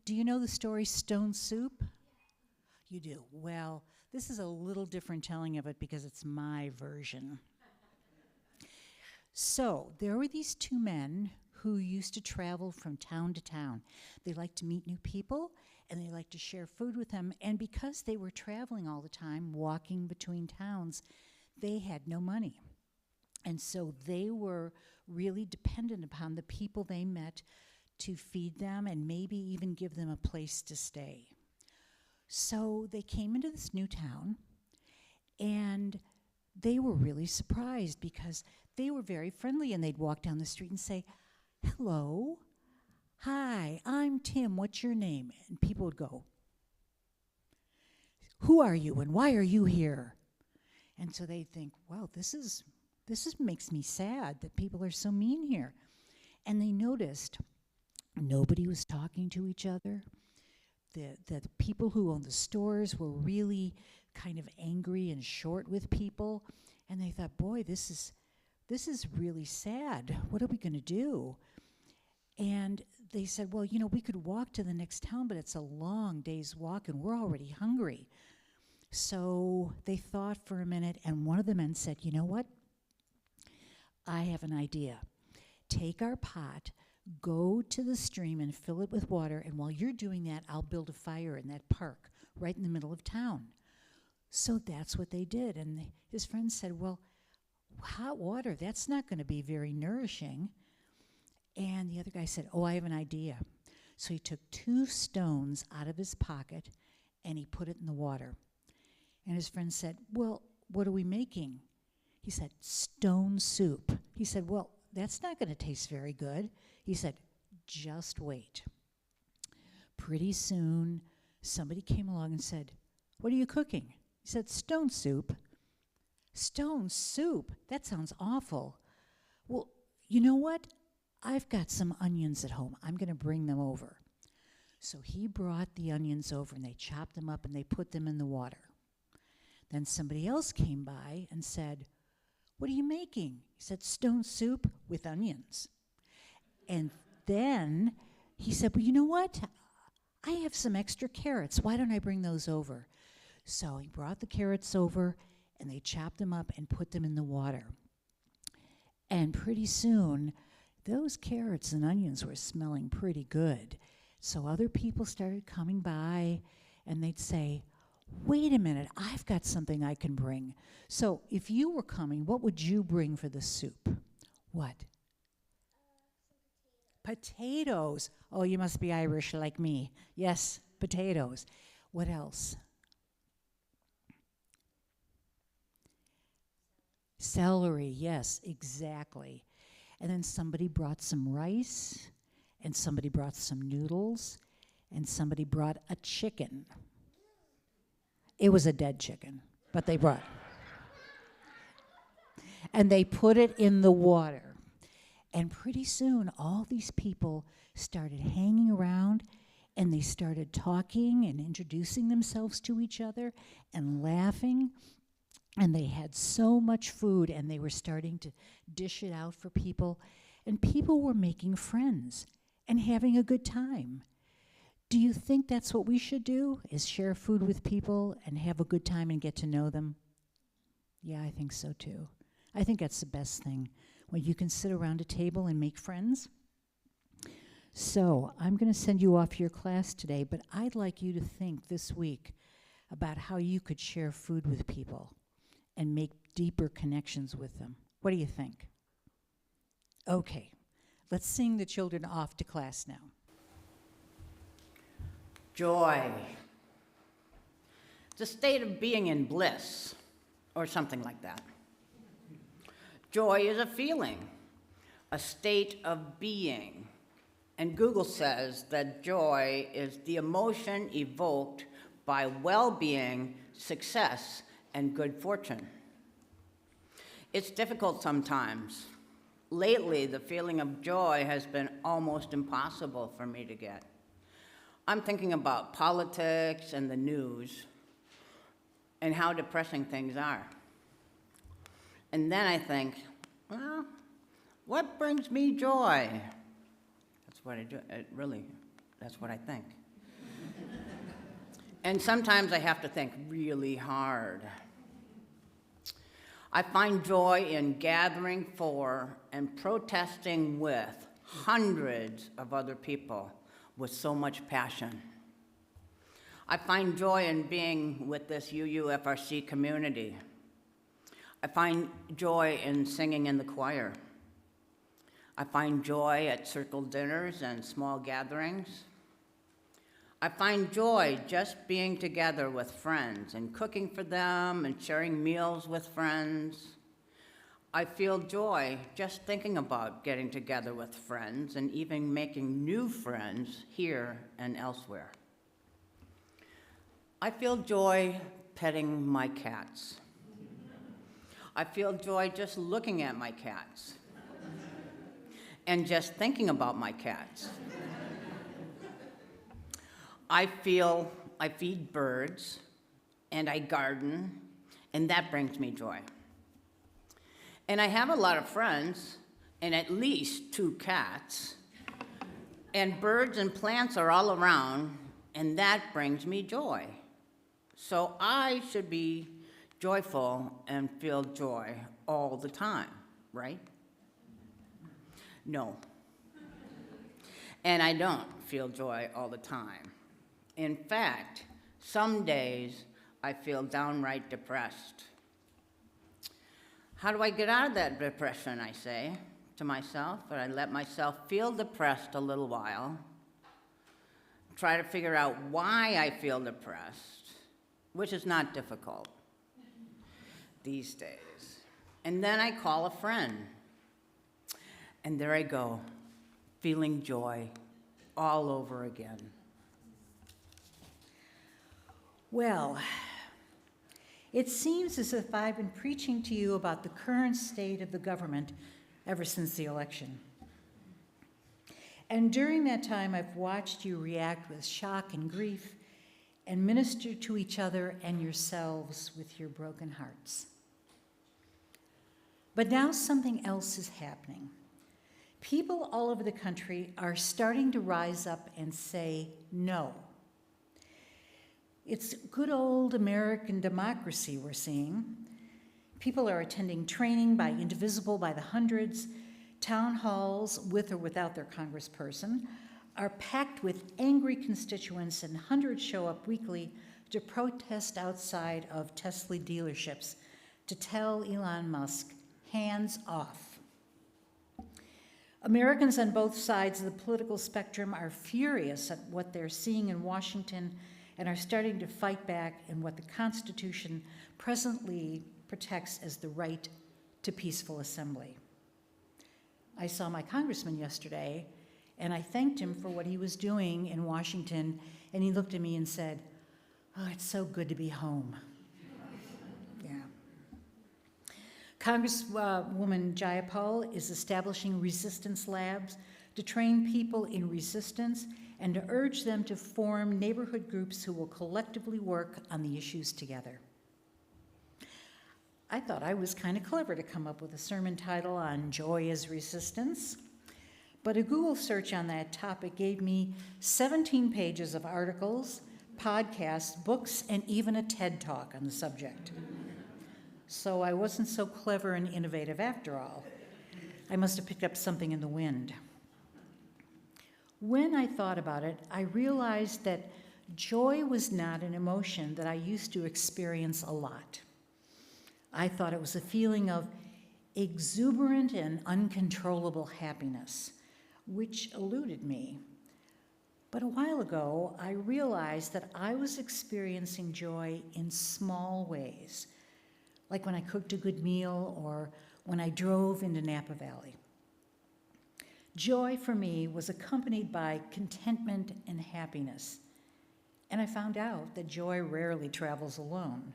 Do you know the story Stone Soup? You do. Well, this is a little different telling of it because it's my version. So there were these two men who used to travel from town to town. They liked to meet new people, and they liked to share food with them. And because they were traveling all the time, walking between towns, they had no money. And so they were really dependent upon the people they met to feed them and maybe even give them a place to stay. So they came into this new town, and they were really surprised because they were very friendly, and they'd walk down the street and say, "Hello, hi, I'm Tim, what's your name?" And people would go, "Who are you and why are you here?" And so they'd think, "Well, this makes me sad that people are so mean here." And they noticed nobody was talking to each other. The people who owned the stores were really kind of angry and short with people. And they thought, boy, this is really sad. What are we going to do? And they said, well, we could walk to the next town, but it's a long day's walk, and we're already hungry. So they thought for a minute, and one of the men said, "You know what? I have an idea. Take our pot, go to the stream and fill it with water, and while you're doing that, I'll build a fire in that park right in the middle of town." So that's what they did. And his friend said, "Well, hot water, that's not going to be very nourishing." And the other guy said, "Oh, I have an idea." So he took 2 stones out of his pocket and he put it in the water. And his friend said, "Well, what are we making?" He said, "Stone soup." He said, "Well, that's not going to taste very good." He said, "Just wait." Pretty soon, somebody came along and said, "What are you cooking?" He said, "Stone soup." "Stone soup? That sounds awful." "Well, you know what? I've got some onions at home. I'm going to bring them over." So he brought the onions over, and they chopped them up, and they put them in the water. Then somebody else came by and said, "What are you making?" He said, "Stone soup with onions." And then he said, "Well, you know what? I have some extra carrots. Why don't I bring those over?" So he brought the carrots over, and they chopped them up and put them in the water. And pretty soon, those carrots and onions were smelling pretty good. So other people started coming by, and they'd say, "Wait a minute, I've got something I can bring." So if you were coming, what would you bring for the soup? What? Potatoes. Oh, you must be Irish like me. Yes, potatoes. What else? Celery, yes, exactly. And then somebody brought some rice, and somebody brought some noodles, and somebody brought a chicken. It was a dead chicken, but they brought. And they put it in the water. And pretty soon, all these people started hanging around, and they started talking and introducing themselves to each other and laughing. And they had so much food, and they were starting to dish it out for people. And people were making friends and having a good time. Do you think that's what we should do, is share food with people and have a good time and get to know them? Yeah, I think so too. I think that's the best thing, when you can sit around a table and make friends. So I'm going to send you off to your class today, but I'd like you to think this week about how you could share food with people and make deeper connections with them. What do you think? Okay, let's sing the children off to class now. Joy. It's a state of being in bliss, or something like that. Joy is a feeling, a state of being. And Google says that joy is the emotion evoked by well-being, success, and good fortune. It's difficult sometimes. Lately, the feeling of joy has been almost impossible for me to get. I'm thinking about politics and the news and how depressing things are. And then I think, well, what brings me joy? That's what I do. That's what I think. And sometimes I have to think really hard. I find joy in gathering for and protesting with hundreds of other people with so much passion. I find joy in being with this UUFRC community. I find joy in singing in the choir. I find joy at circle dinners and small gatherings. I find joy just being together with friends and cooking for them and sharing meals with friends. I feel joy just thinking about getting together with friends and even making new friends here and elsewhere. I feel joy petting my cats. I feel joy just looking at my cats and just thinking about my cats. I feed birds, and I garden, and that brings me joy. And I have a lot of friends, and at least 2 cats, and birds and plants are all around, and that brings me joy. So I should be joyful and feel joy all the time, right? No. And I don't feel joy all the time. In fact, some days I feel downright depressed. How do I get out of that depression, I say to myself, but I let myself feel depressed a little while, try to figure out why I feel depressed, which is not difficult these days. And then I call a friend, and there I go, feeling joy all over again. Well, it seems as if I've been preaching to you about the current state of the government ever since the election. And during that time, I've watched you react with shock and grief and minister to each other and yourselves with your broken hearts. But now something else is happening. People all over the country are starting to rise up and say no. It's good old American democracy we're seeing. People are attending training by Indivisible by the hundreds. Town halls, with or without their congressperson, are packed with angry constituents, and hundreds show up weekly to protest outside of Tesla dealerships to tell Elon Musk, hands off. Americans on both sides of the political spectrum are furious at what they're seeing in Washington and are starting to fight back in what the Constitution presently protects as the right to peaceful assembly. I saw my congressman yesterday, and I thanked him for what he was doing in Washington, and he looked at me and said, "Oh, it's so good to be home." Yeah. Congresswoman Jayapal is establishing resistance labs to train people in resistance and to urge them to form neighborhood groups who will collectively work on the issues together. I thought I was kind of clever to come up with a sermon title on joy as resistance, but a Google search on that topic gave me 17 pages of articles, podcasts, books, and even a TED Talk on the subject. So I wasn't so clever and innovative after all. I must have picked up something in the wind. When I thought about it, I realized that joy was not an emotion that I used to experience a lot. I thought it was a feeling of exuberant and uncontrollable happiness, which eluded me. But a while ago, I realized that I was experiencing joy in small ways, like when I cooked a good meal or when I drove into Napa Valley. Joy for me was accompanied by contentment and happiness. And I found out that joy rarely travels alone.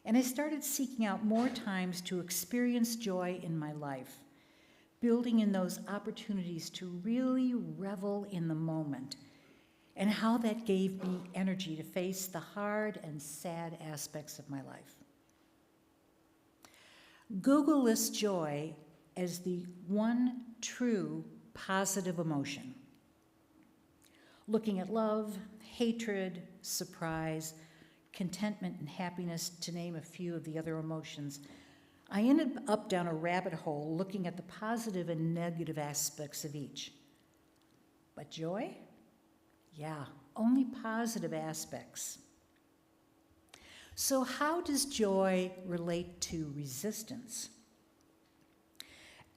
And I started seeking out more times to experience joy in my life, building in those opportunities to really revel in the moment, and how that gave me energy to face the hard and sad aspects of my life. Google lists joy as the one true positive emotion. looking at love, hatred, surprise, contentment, and happiness, to name a few of the other emotions. I ended up down a rabbit hole looking at the positive and negative aspects of each. But joy? Yeah, only positive aspects. So how does joy relate to resistance?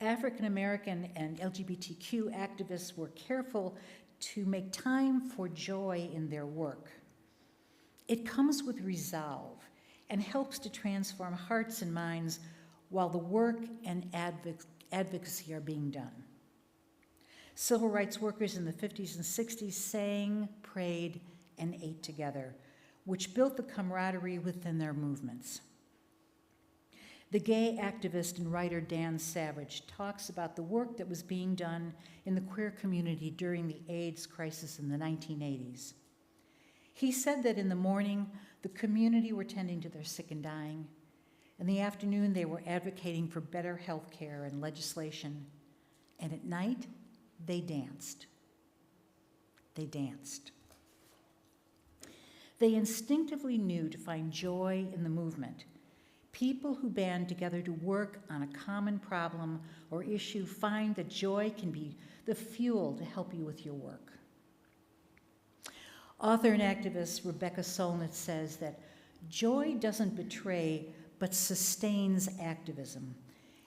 African American and LGBTQ activists were careful to make time for joy in their work. It comes with resolve and helps to transform hearts and minds while the work and advocacy are being done. Civil rights workers in the 50s and 60s sang, prayed, and ate together, which built the camaraderie within their movements. The gay activist and writer Dan Savage talks about the work that was being done in the queer community during the AIDS crisis in the 1980s. He said that in the morning, the community were tending to their sick and dying. In the afternoon, they were advocating for better health care and legislation. And at night, they danced. They danced. They instinctively knew to find joy in the movement. People who band together to work on a common problem or issue find that joy can be the fuel to help you with your work. Author and activist Rebecca Solnit says that joy doesn't betray but sustains activism.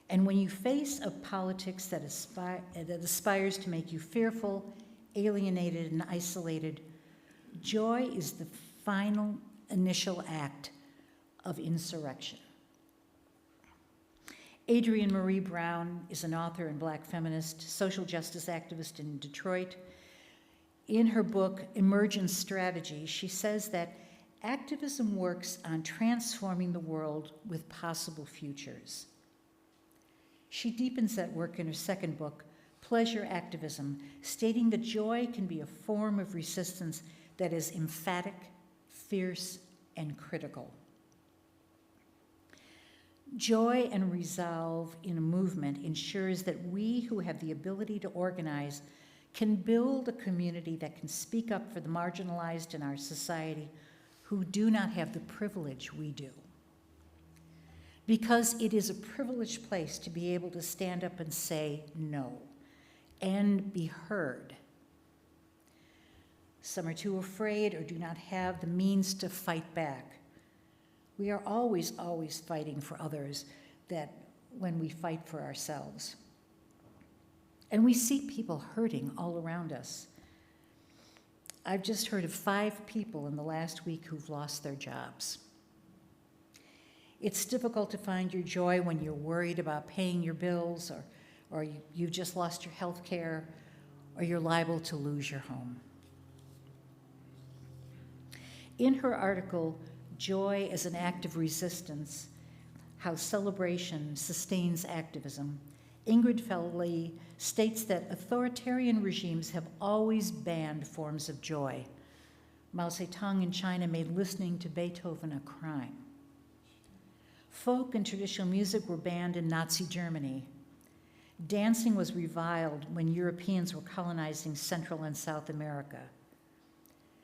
And when you face a politics that aspires to make you fearful, alienated, and isolated, joy is the final initial act of insurrection. Adrienne Marie Brown is an author and Black feminist, social justice activist in Detroit. In her book, Emergent Strategy, she says that activism works on transforming the world with possible futures. She deepens that work in her second book, Pleasure Activism, stating that joy can be a form of resistance that is emphatic, fierce, and critical. Joy and resolve in a movement ensures that we who have the ability to organize can build a community that can speak up for the marginalized in our society who do not have the privilege we do. Because it is a privileged place to be able to stand up and say no and be heard. Some are too afraid or do not have the means to fight back. We are always fighting for others that when we fight for ourselves. And we see people hurting all around us. I've just heard of 5 people in the last week who've lost their jobs. It's difficult to find your joy when you're worried about paying your bills or you've just lost your health care or you're liable to lose your home. In her article, Joy as an Act of Resistance, How Celebration Sustains Activism, Ingrid Felley states that authoritarian regimes have always banned forms of joy. Mao Zedong in China made listening to Beethoven a crime. Folk and traditional music were banned in Nazi Germany. Dancing was reviled when Europeans were colonizing Central and South America.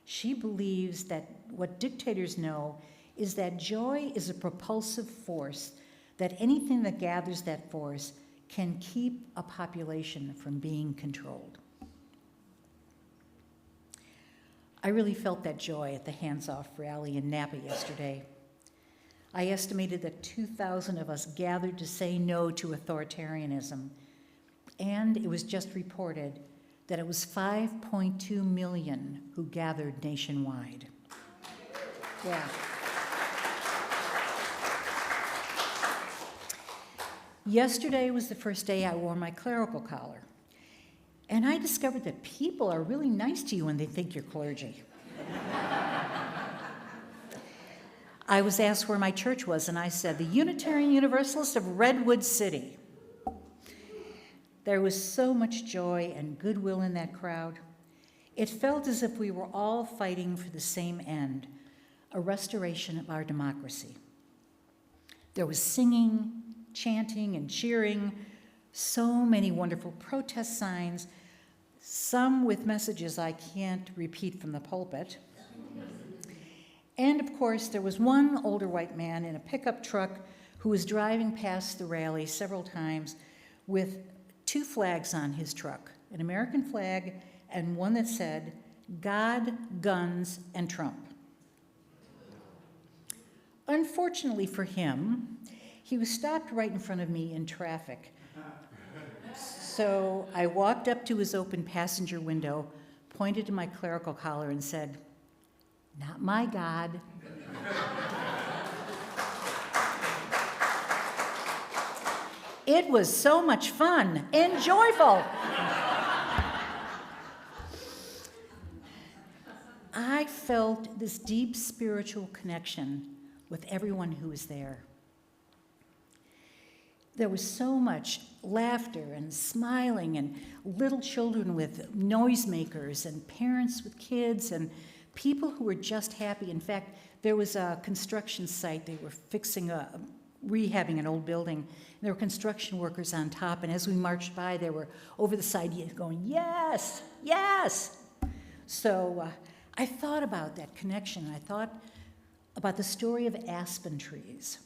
She believes that what dictators know is that joy is a propulsive force, that anything that gathers that force can keep a population from being controlled. I really felt that joy at the Hands Off rally in Napa yesterday. I estimated that 2,000 of us gathered to say no to authoritarianism, and it was just reported that it was 5.2 million who gathered nationwide. Yeah. Yesterday was the first day I wore my clerical collar, and I discovered that people are really nice to you when they think you're clergy. I was asked where my church was, and I said, the Unitarian Universalist of Redwood City. There was so much joy and goodwill in that crowd. It felt as if we were all fighting for the same end, a restoration of our democracy. There was singing, chanting, and cheering, so many wonderful protest signs, some with messages I can't repeat from the pulpit. And of course, there was one older white man in a pickup truck who was driving past the rally several times with two flags on his truck, an American flag and one that said, God, guns, and Trump. Unfortunately for him, he was stopped right in front of me in traffic. So I walked up to his open passenger window, pointed to my clerical collar, and said, "Not my God." It was so much fun and joyful. I felt this deep spiritual connection with everyone who was there. There was so much laughter and smiling, and little children with noisemakers, and parents with kids, and people who were just happy. In fact, there was a construction site. They were rehabbing an old building. And there were construction workers on top, and as we marched by, they were over the side going, "Yes, yes." So I thought about that connection. I thought about the story of aspen trees.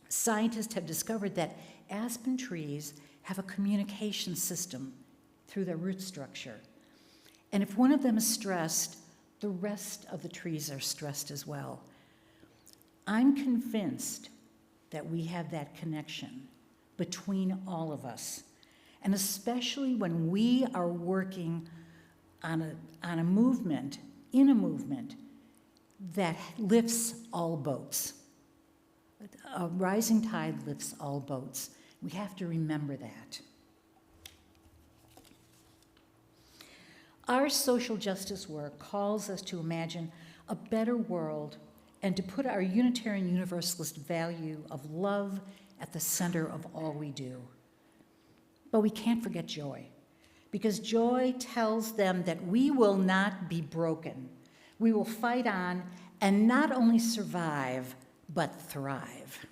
Scientists have discovered that aspen trees have a communication system through their root structure. And if one of them is stressed, the rest of the trees are stressed as well. I'm convinced that we have that connection between all of us, and especially when we are working on a movement, in a movement that lifts all boats. A rising tide lifts all boats. We have to remember that. Our social justice work calls us to imagine a better world and to put our Unitarian Universalist value of love at the center of all we do. But we can't forget joy, because joy tells them that we will not be broken. We will fight on and not only survive, but thrive.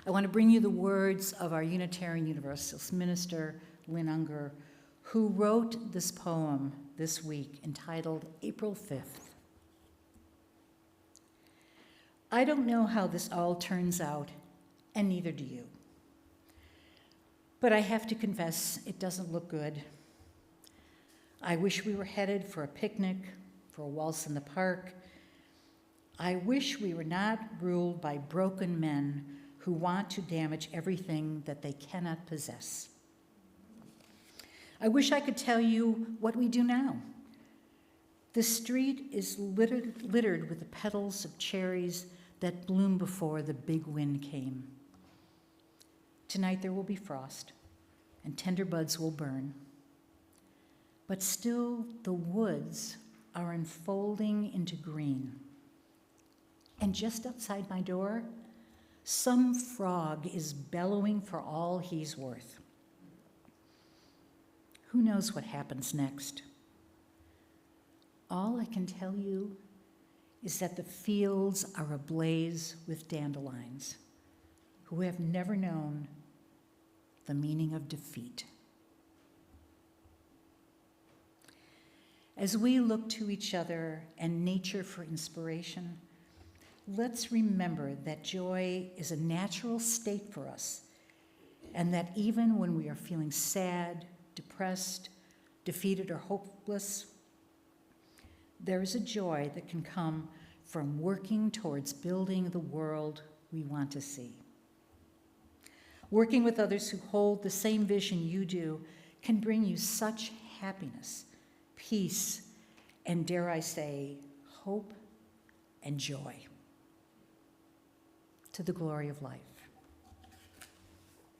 I want to bring you the words of our Unitarian Universalist minister, Lynn Unger, who wrote this poem this week entitled April 5th. I don't know how this all turns out, and neither do you. But I have to confess, it doesn't look good. I wish we were headed for a picnic, for a waltz in the park. I wish we were not ruled by broken men who want to damage everything that they cannot possess. I wish I could tell you what we do now. The street is littered with the petals of cherries that bloomed before the big wind came. Tonight there will be frost, and tender buds will burn. But still the woods are unfolding into green. And just outside my door, some frog is bellowing for all he's worth. Who knows what happens next? All I can tell you is that the fields are ablaze with dandelions who have never known the meaning of defeat. As we look to each other and nature for inspiration, let's remember that joy is a natural state for us, and that even when we are feeling sad, depressed, defeated, or hopeless, there is a joy that can come from working towards building the world we want to see. Working with others who hold the same vision you do can bring you such happiness, peace, and dare I say, hope and joy. To the glory of life.